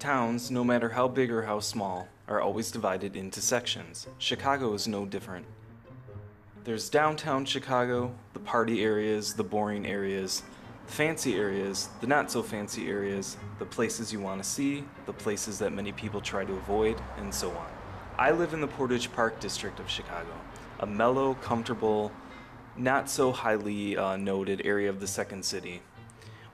Towns, no matter how big or how small, are always divided into sections. Chicago is no different. There's downtown Chicago, the party areas, the boring areas, the fancy areas, the not so fancy areas, the places you want to see, the places that many people try to avoid, and so on. I live in the Portage Park district of Chicago, a mellow, comfortable, not so highly noted area of the second city.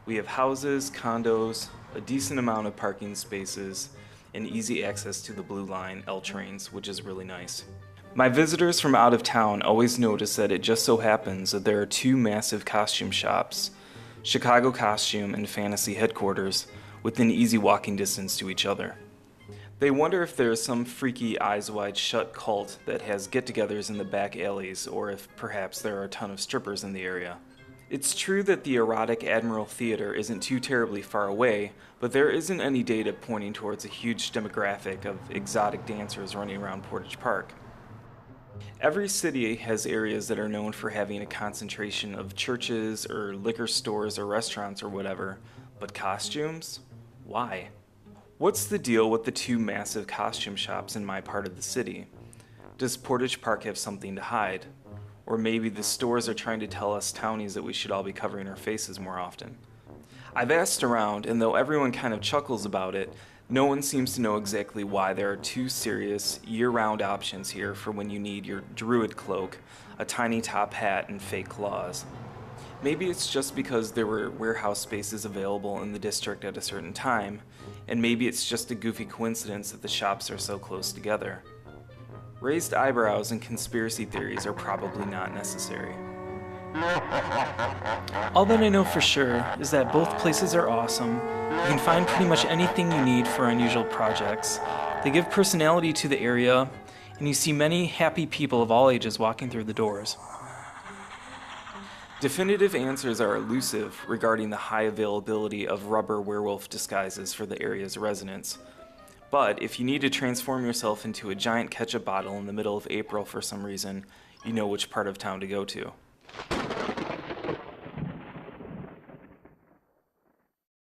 We have houses, condos, a decent amount of parking spaces, and easy access to the Blue Line L trains, which is really nice. My visitors from out of town always notice that it just so happens that there are two massive costume shops, Chicago Costume and Fantasy headquarters, within easy walking distance to each other. They wonder if there is some freaky eyes wide shut cult that has get-togethers in the back alleys, or if perhaps there are a ton of strippers in the area. It's true that the erotic Admiral Theater isn't too terribly far away, but there isn't any data pointing towards a huge demographic of exotic dancers running around Portage Park. Every city has areas that are known for having a concentration of churches or liquor stores or restaurants or whatever, but costumes? Why? What's the deal with the two massive costume shops in my part of the city? Does Portage Park have something to hide? Or maybe the stores are trying to tell us townies that we should all be covering our faces more often. I've asked around, and though everyone kind of chuckles about it, no one seems to know exactly why there are two serious, year-round options here for when you need your druid cloak, a tiny top hat, and fake claws. Maybe it's just because there were warehouse spaces available in the district at a certain time, and maybe it's just a goofy coincidence that the shops are so close together. Raised eyebrows and conspiracy theories are probably not necessary. All that I know for sure is that both places are awesome. You can find pretty much anything you need for unusual projects. They give personality to the area, and you see many happy people of all ages walking through the doors. Definitive answers are elusive regarding the high availability of rubber werewolf disguises for the area's residents. But if you need to transform yourself into a giant ketchup bottle in the middle of April for some reason, you know which part of town to go to.